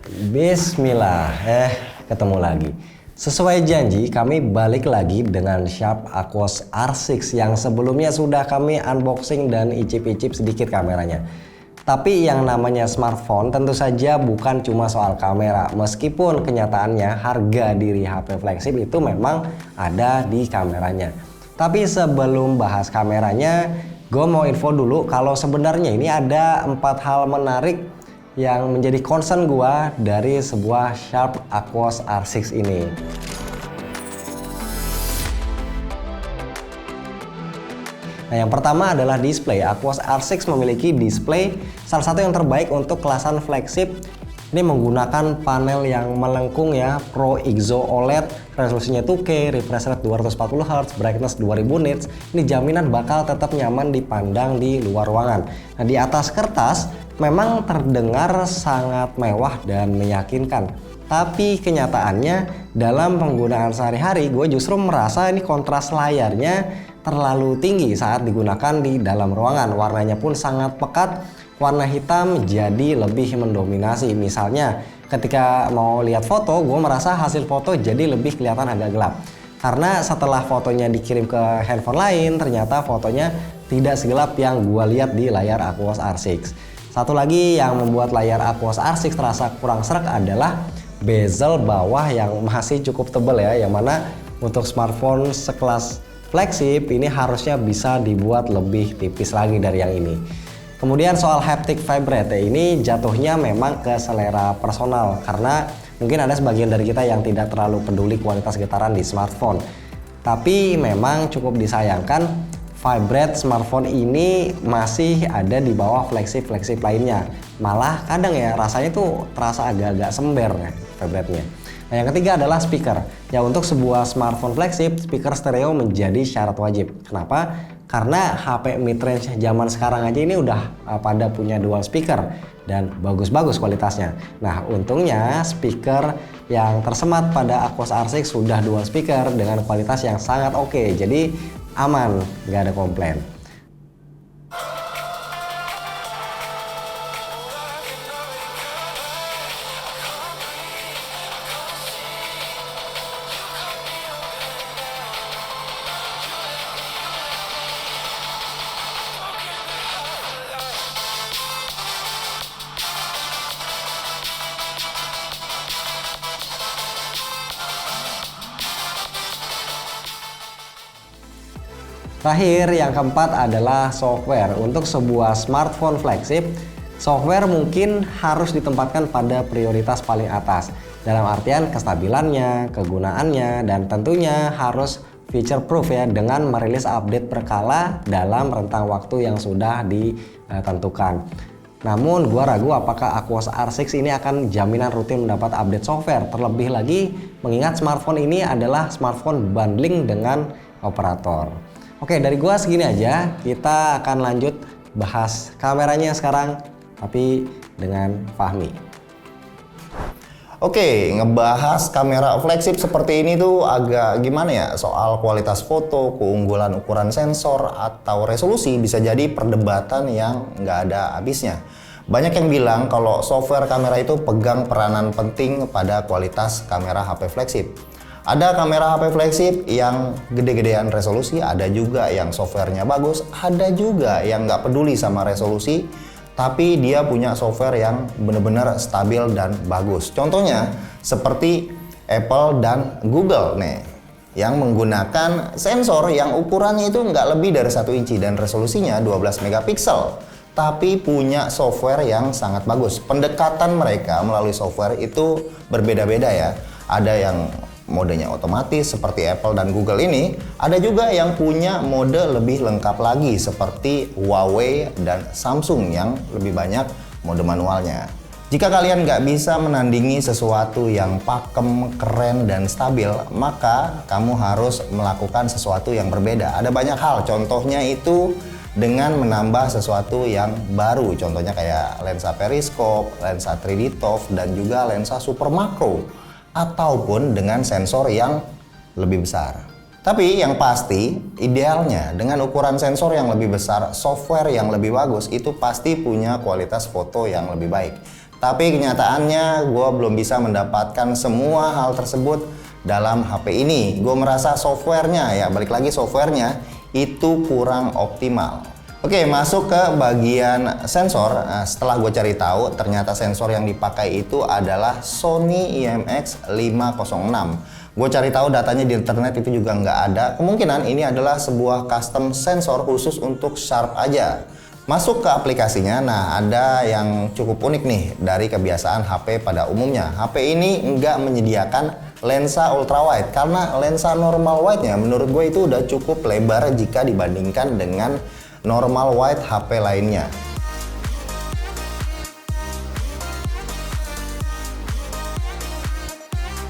Bismillah, ketemu lagi. Sesuai janji, kami balik lagi dengan Sharp Aquos R6 yang sebelumnya sudah kami unboxing dan icip-icip sedikit kameranya. Tapi yang namanya smartphone tentu saja bukan cuma soal kamera, meskipun kenyataannya harga diri HP flagship itu memang ada di kameranya. Tapi sebelum bahas kameranya, gue mau info dulu kalau sebenarnya ini ada 4 hal menarik yang menjadi concern gua dari sebuah Sharp Aquos R6 ini. Nah, yang pertama adalah display. Aquos R6 memiliki display salah satu yang terbaik untuk kelasan flagship. Ini menggunakan panel yang melengkung ya, Pro Exo OLED, resolusinya 2K, refresh rate 240Hz, brightness 2000 nits. Ini jaminan bakal tetap nyaman dipandang di luar ruangan. Nah, di atas kertas memang terdengar sangat mewah dan meyakinkan. Tapi kenyataannya dalam penggunaan sehari-hari gue justru merasa ini kontras layarnya terlalu tinggi saat digunakan di dalam ruangan. Warnanya pun sangat pekat. Warna hitam jadi lebih mendominasi. Misalnya ketika mau lihat foto, gue merasa hasil foto jadi lebih kelihatan agak gelap. Karena setelah fotonya dikirim ke handphone lain, ternyata fotonya tidak segelap yang gue lihat di layar Aquos R6. Satu lagi yang membuat layar Aquos R6 terasa kurang serak adalah bezel bawah yang masih cukup tebal ya. Yang mana untuk smartphone sekelas flagship ini harusnya bisa dibuat lebih tipis lagi dari yang ini. Kemudian soal haptic vibrate ini jatuhnya memang ke selera personal, karena mungkin ada sebagian dari kita yang tidak terlalu peduli kualitas getaran di smartphone. Tapi memang cukup disayangkan vibrate smartphone ini masih ada di bawah flagship lainnya. Malah kadang ya rasanya tuh terasa agak-agak sember ya vibrate-nya. Nah, yang ketiga adalah speaker. Ya, untuk sebuah smartphone flagship, speaker stereo menjadi syarat wajib. Kenapa? Karena HP mid-range zaman sekarang aja ini udah pada punya dual speaker dan bagus-bagus kualitasnya. Nah, untungnya speaker yang tersemat pada Aquos R6 sudah dual speaker dengan kualitas yang sangat oke. Jadi aman, nggak ada komplain. Terakhir, yang keempat adalah software. Untuk sebuah smartphone flagship, software mungkin harus ditempatkan pada prioritas paling atas. Dalam artian kestabilannya, kegunaannya, dan tentunya harus feature proof ya, dengan merilis update berkala dalam rentang waktu yang sudah ditentukan. Namun gua ragu apakah Aquos R6 ini akan jaminan rutin mendapat update software. Terlebih lagi mengingat smartphone ini adalah smartphone bundling dengan operator. Oke, dari gua segini aja. Kita akan lanjut bahas kameranya sekarang, tapi dengan Fahmi. Oke, ngebahas kamera flagship seperti ini tuh agak gimana ya, soal kualitas foto, keunggulan ukuran sensor, atau resolusi bisa jadi perdebatan yang nggak ada habisnya. Banyak yang bilang kalau software kamera itu pegang peranan penting pada kualitas kamera HP flagship. Ada kamera HP flagship yang gede-gedean resolusi, ada juga yang softwarenya bagus, ada juga yang nggak peduli sama resolusi, tapi dia punya software yang benar-benar stabil dan bagus. Contohnya seperti Apple dan Google nih, yang menggunakan sensor yang ukurannya itu nggak lebih dari 1 inci dan resolusinya 12 megapiksel. Tapi punya software yang sangat bagus. Pendekatan mereka melalui software itu berbeda-beda ya. Ada yang modenya otomatis seperti Apple dan Google ini, ada juga yang punya mode lebih lengkap lagi seperti Huawei dan Samsung yang lebih banyak mode manualnya. Jika kalian nggak bisa menandingi sesuatu yang pakem, keren, dan stabil, maka kamu harus melakukan sesuatu yang berbeda. Ada banyak hal, contohnya itu dengan menambah sesuatu yang baru, contohnya kayak lensa periskop, lensa 3D ToF, dan juga lensa super makro, ataupun dengan sensor yang lebih besar. Tapi yang pasti, idealnya dengan ukuran sensor yang lebih besar, software yang lebih bagus, itu pasti punya kualitas foto yang lebih baik. Tapi kenyataannya gue belum bisa mendapatkan semua hal tersebut dalam HP ini. Gue merasa softwarenya, ya balik lagi softwarenya itu kurang optimal. Oke, masuk ke bagian sensor. Setelah gue cari tahu, ternyata sensor yang dipakai itu adalah Sony IMX506. Gue cari tahu datanya di internet itu juga nggak ada. Kemungkinan ini adalah sebuah custom sensor khusus untuk Sharp aja. Masuk ke aplikasinya, nah ada yang cukup unik nih dari kebiasaan HP pada umumnya. HP ini nggak menyediakan lensa ultrawide karena lensa normal wide-nya menurut gue itu udah cukup lebar jika dibandingkan dengan normal wide HP lainnya.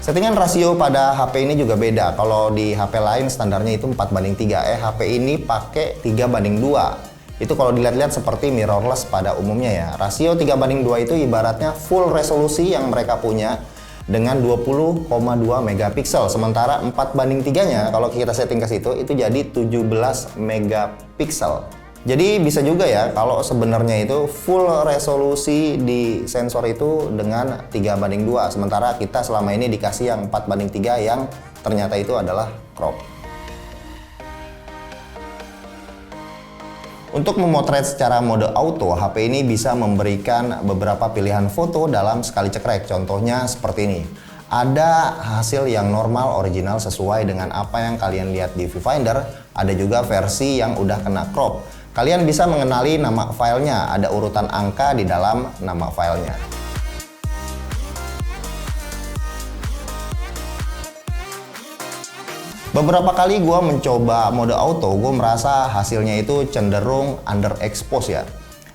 Settingan rasio pada HP ini juga beda. Kalau di HP lain standarnya itu 4:3. HP ini pakai 3:2. Itu kalau dilihat-lihat seperti mirrorless pada umumnya ya. Rasio 3:2 itu ibaratnya full resolusi yang mereka punya dengan 20,2 megapiksel. Sementara 4:3-nya kalau kita setting ke situ itu jadi 17 megapiksel. Jadi bisa juga ya kalau sebenarnya itu full resolusi di sensor itu dengan 3:2. Sementara kita selama ini dikasih yang 4:3 yang ternyata itu adalah crop. Untuk memotret secara mode auto, HP ini bisa memberikan beberapa pilihan foto dalam sekali cekrek. Contohnya seperti ini. Ada hasil yang normal original sesuai dengan apa yang kalian lihat di viewfinder. Ada juga versi yang udah kena crop. Kalian bisa mengenali nama filenya, ada urutan angka di dalam nama filenya. Beberapa kali gue mencoba mode auto, gue merasa hasilnya itu cenderung underexpose ya.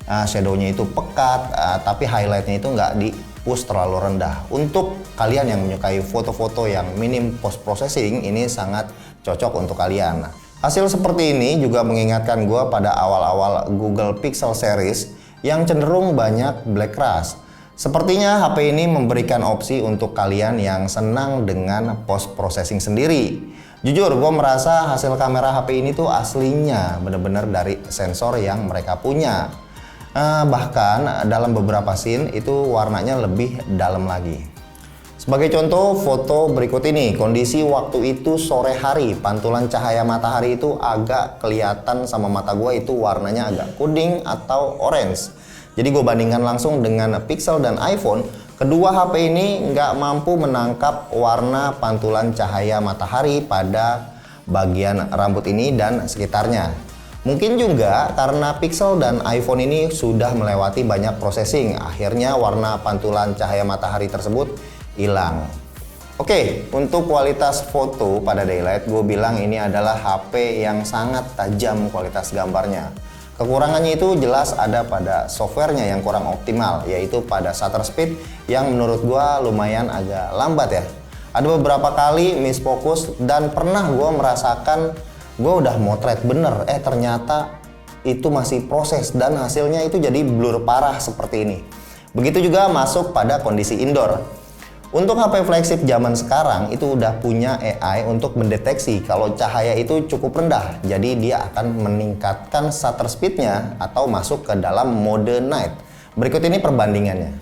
Shadownya itu pekat, tapi highlightnya itu nggak di push terlalu rendah. Untuk kalian yang menyukai foto-foto yang minim post processing, ini sangat cocok untuk kalian. Hasil seperti ini juga mengingatkan gue pada awal-awal Google Pixel series yang cenderung banyak black rush. Sepertinya HP ini memberikan opsi untuk kalian yang senang dengan post processing sendiri. Jujur, gue merasa hasil kamera HP ini tuh aslinya bener-bener dari sensor yang mereka punya. Bahkan dalam beberapa scene itu warnanya lebih dalam lagi. Sebagai contoh foto berikut ini, kondisi waktu itu sore hari, pantulan cahaya matahari itu agak kelihatan sama mata gue itu warnanya agak kuning atau orange. Jadi gue bandingkan langsung dengan Pixel dan iPhone. Kedua HP ini nggak mampu menangkap warna pantulan cahaya matahari pada bagian rambut ini dan sekitarnya. Mungkin juga karena Pixel dan iPhone ini sudah melewati banyak processing, akhirnya warna pantulan cahaya matahari tersebut hilang. Oke, untuk kualitas foto pada daylight, gue bilang ini adalah HP yang sangat tajam kualitas gambarnya. Kekurangannya itu jelas ada pada softwarenya yang kurang optimal, yaitu pada shutter speed yang menurut gua lumayan agak lambat ya. Ada beberapa kali misfokus dan pernah gua merasakan gua udah motret bener, ternyata itu masih proses dan hasilnya itu jadi blur parah seperti ini. Begitu juga masuk pada kondisi indoor. Untuk HP flagship zaman sekarang itu udah punya AI untuk mendeteksi kalau cahaya itu cukup rendah. Jadi dia akan meningkatkan shutter speednya atau masuk ke dalam mode night. Berikut ini perbandingannya.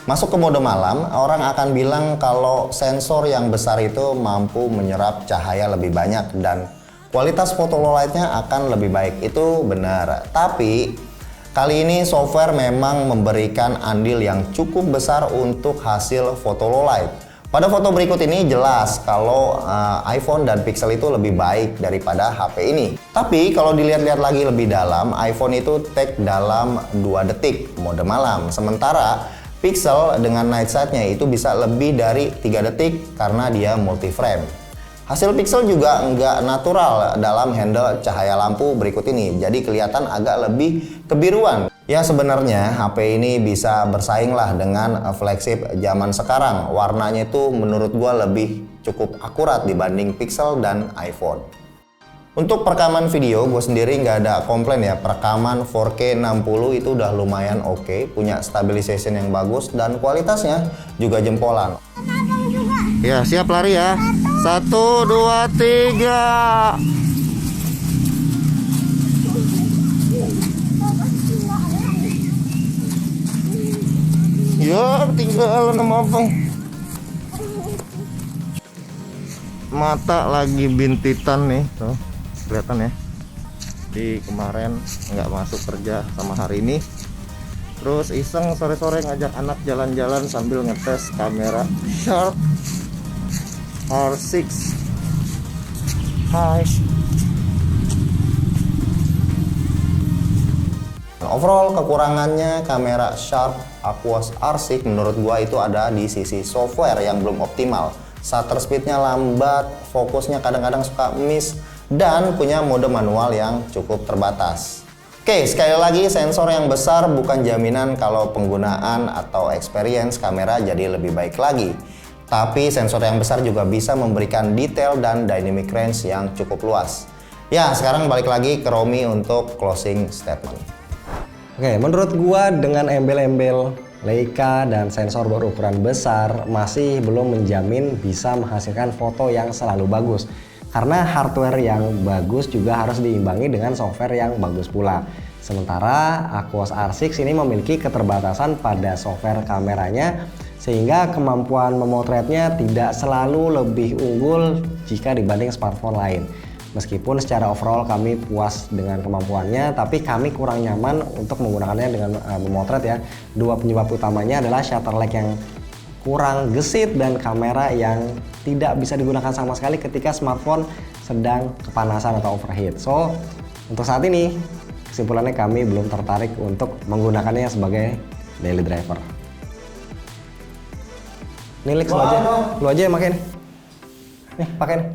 Masuk ke mode malam, orang akan bilang kalau sensor yang besar itu mampu menyerap cahaya lebih banyak dan kualitas foto low light-nya akan lebih baik. Itu benar. Tapi kali ini software memang memberikan andil yang cukup besar untuk hasil foto low light. Pada foto berikut ini jelas kalau iPhone dan Pixel itu lebih baik daripada HP ini. Tapi kalau dilihat-lihat lagi lebih dalam, iPhone itu take dalam 2 detik mode malam. Sementara Pixel dengan night sight-nya itu bisa lebih dari 3 detik karena dia multi frame. Hasil Pixel juga nggak natural dalam handle cahaya lampu berikut ini, jadi kelihatan agak lebih kebiruan. Ya sebenarnya HP ini bisa bersaing lah dengan flagship zaman sekarang. Warnanya itu menurut gua lebih cukup akurat dibanding Pixel dan iPhone. Untuk perekaman video, gue sendiri nggak ada komplain ya. Perekaman 4K 60 itu udah lumayan oke, punya stabilization yang bagus dan kualitasnya juga jempolan. Ya siap lari ya. 1, 2, 3. Ya, tinggal sama abang. Mata lagi bintitan nih, tuh kelihatan ya. Di kemarin nggak masuk kerja sama hari ini. Terus iseng sore-sore ngajak anak jalan-jalan sambil ngetes kamera Sharp R6. Hai. Overall kekurangannya kamera Sharp Aquos R6 menurut gua itu ada di sisi software yang belum optimal. Shutter speednya lambat, fokusnya kadang-kadang suka miss, dan punya mode manual yang cukup terbatas. Oke, sekali lagi sensor yang besar bukan jaminan kalau penggunaan atau experience kamera jadi lebih baik lagi. Tapi sensor yang besar juga bisa memberikan detail dan dynamic range yang cukup luas. Ya, sekarang balik lagi ke Romi untuk closing statement. Oke, menurut gua dengan embel-embel Leica dan sensor berukuran besar masih belum menjamin bisa menghasilkan foto yang selalu bagus. Karena hardware yang bagus juga harus diimbangi dengan software yang bagus pula. Sementara Aquos R6 ini memiliki keterbatasan pada software kameranya sehingga kemampuan memotretnya tidak selalu lebih unggul jika dibanding smartphone lain. Meskipun secara overall kami puas dengan kemampuannya, tapi kami kurang nyaman untuk menggunakannya dengan memotret ya. Dua penyebab utamanya adalah shutter lag yang kurang gesit dan kamera yang tidak bisa digunakan sama sekali ketika smartphone sedang kepanasan atau overheat. So, untuk saat ini kesimpulannya kami belum tertarik untuk menggunakannya sebagai daily driver. Ini Lex, lu aja yang pakai nih. Nih, pakai nih.